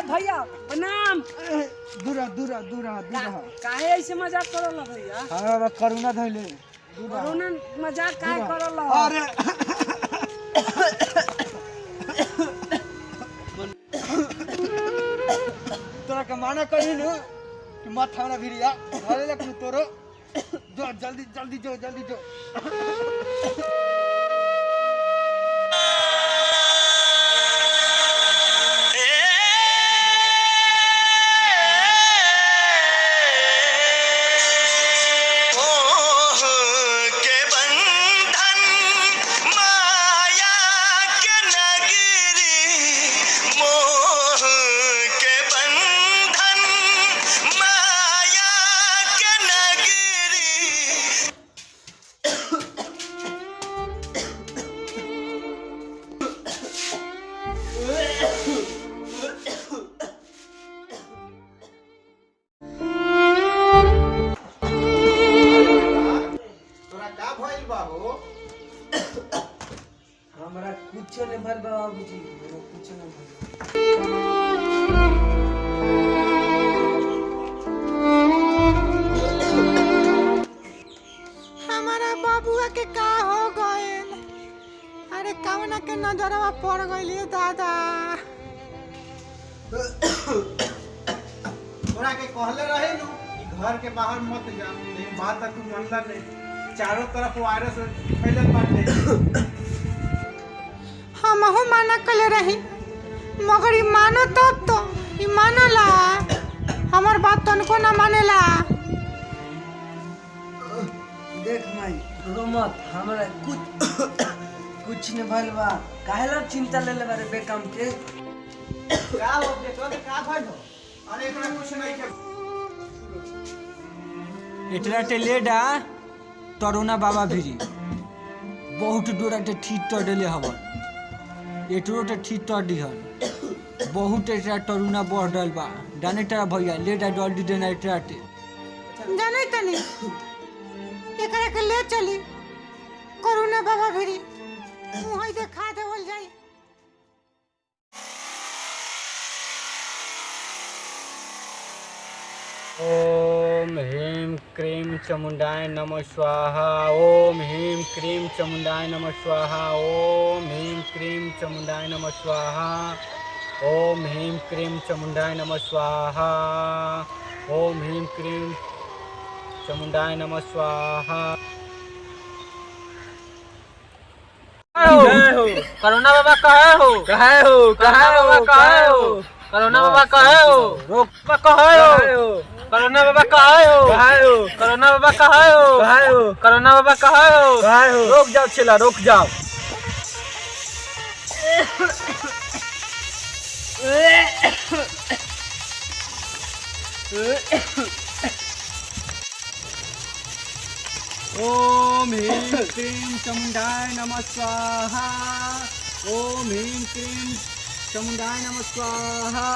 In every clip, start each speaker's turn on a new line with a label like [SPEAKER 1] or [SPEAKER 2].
[SPEAKER 1] भैया प्रणाम।
[SPEAKER 2] दूरा दूरा दूरा दूरा
[SPEAKER 1] काहे ऐसे मजाक करल भैया?
[SPEAKER 2] अरे करुणा धइले
[SPEAKER 1] कोरोना मजाक काहे करल?
[SPEAKER 2] अरे तोरा के माना कहिनु कि मत हमरा भिरिया धरे ले तोरो जो जल्दी जल्दी जो जल्दी जो।
[SPEAKER 1] हमरा कुछ नहीं भल बाबूजी, हमरा कुछ नहीं भल।
[SPEAKER 3] हमारा बाबुआ के का हो गइल? अरे कवना के नजरवा पड़ गइल दादा।
[SPEAKER 2] तोरा के कहले रहे नु कि घर के बाहर मत जा, लेकिन बात तू मानला नहीं। चारों तरफ वायरस फैलल बाटे।
[SPEAKER 3] हमहू माना कले रही मगर ई मानो तब तो ई मानला, हमर बात तनको ना मानेला।
[SPEAKER 1] देख माई रो मत, हमरा कुछ नहीं भल बा। काहे ला चिंता ले ले बारे बेकाम के?
[SPEAKER 2] का हो बेटो के का भइल हो? अरे एकरा कुछ नहीं के
[SPEAKER 4] एटरा टेलेडा तरुणा बाबा भिरी बहुत डोरा टे ठीक तो डेले हवन एटरो टे ठीक तो दिहन बहुत एटरा तरुणा बढ़ डल बा डाने टरा भैया लेडा डल दी देना एटरा टे
[SPEAKER 3] जाने तनी एकरा के ले चली करुणा बाबा भिरी मुहई देखा देवल जाई।
[SPEAKER 4] ओम ह्रीं क्रीं चामुंडाय नमः स्वाहा। ओम ह्रीं क्रीं चामुंडाय नमः स्वाहा। ओम ह्रीं क्रीं चामुंडाय नमः स्वाहा। ओम ह्रीं क्रीं चामुंडाय नमः स्वाहा। ओम ह्रीं क्रीं चामुंडाय नमः स्वाहा। करुणा बाबा कहे हो कहे हो कहे हो कहे हो करुणा बाबा कहे हो रोक कहे हो करुणा बाबा कहे हो करुणा बाबा कहे हो करुणा बाबा कहे हो रोक जाओ छेला रोक जाओ। ओम ह्रीं क्रीं चामुंडाय नमः स्वाहा। ओम ह्रीं क्रीं चामुंडाय नमः स्वाहा।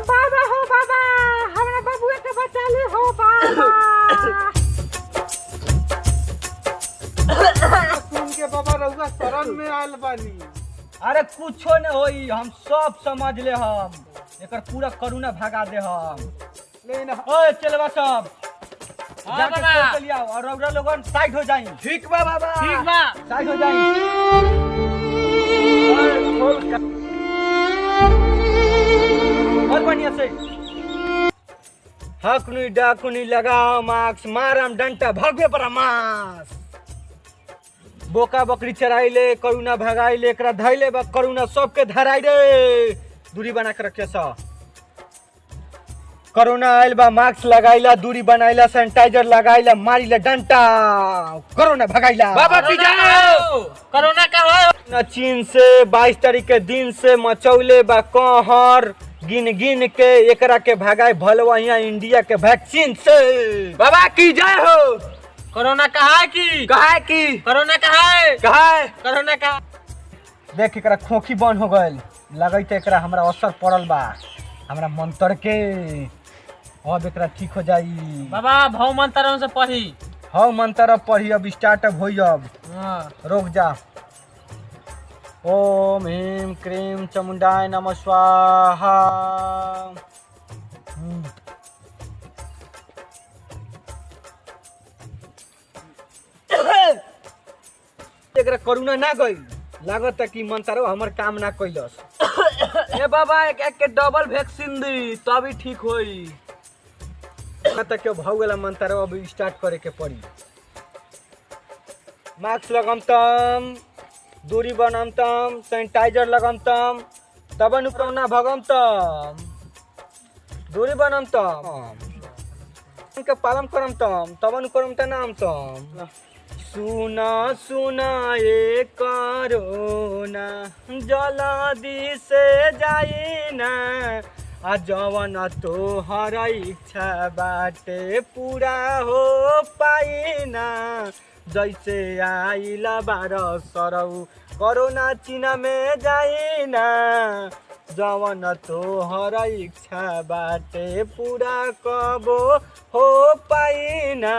[SPEAKER 3] बाबा हो बाबा, हमरा बाबुआ के बचा ले हो बाबा।
[SPEAKER 2] सुन के बाबा रउआ शरण में आइल बानी।
[SPEAKER 4] अरे कुछो न होई, हम सब समझ ले हम एकर पूरा करुणा भगा दे हम।
[SPEAKER 2] लेकिन
[SPEAKER 4] ओए चलवा सब जाके खोल लिया और रउरा लोगन साइड हो जाई।
[SPEAKER 2] ठीक बा बाबा,
[SPEAKER 4] ठीक बा साइड हो जाई। और बढ़िया से हकुनी डाकुनी लगाओ मास्क मारम डंटा भगवे पर मास बोका बकरी चराइले करुणा भगाइले एकरा धैले बा करुणा सबके धराई रे दूरी बना के रखे सा करुणा आइल बा मास्क लगाइला दूरी बनाइला सैनिटाइजर लगाइला मारिला डंटा करुणा भगाइला।
[SPEAKER 5] बाबा की जाओ कोरोना का हो
[SPEAKER 4] न चीन से 22 तारीख के दिन से मचौले बा कहर गिन गिन के एकरा के भगाए भलवा यहाँ इंडिया के वैक्सीन से।
[SPEAKER 5] बाबा की जय हो। कोरोना कहा है की कोरोना कहा है कोरोना का
[SPEAKER 4] देख एकरा खोखी बंद हो गइल लगई त एकरा हमरा असर पड़ल बा हमरा मंत्र के अब एकरा ठीक हो जाई।
[SPEAKER 5] बाबा भाव मंत्र से पढ़ी।
[SPEAKER 4] हाँ मंत्र अब पढ़ी, अब स्टार्ट अब होई। अब
[SPEAKER 5] हाँ
[SPEAKER 4] रुक जा। ओम ह्रीं क्रीं चामुंडाय नमः स्वाहा। एकरा करुणा ना गई, लागत कि मंत्र हमर काम ना कैलस।
[SPEAKER 5] ए बाबा एक के डबल वैक्सीन दी तभी ठीक होई।
[SPEAKER 4] तक के भाव वाला मंत्र अब स्टार्ट करे के पड़ी। मास्क लगमतम, दूरी बनमतम, सैनिटाइजर लगमतम, तब नु कोरोना भगमतम, दूरी बनमतम, के पालन करमतम, तब नु करमत नामतम। सुना सुना ये करोना जल्दी से जाई ना, आ जवन तोहर इच्छा बाटे पूरा हो पाई ना। जैसे आइला 12 सरऊ कोरोना चीना में जाई ना, जवन तोहर इच्छा बाटे पूरा कबो हो पाई ना।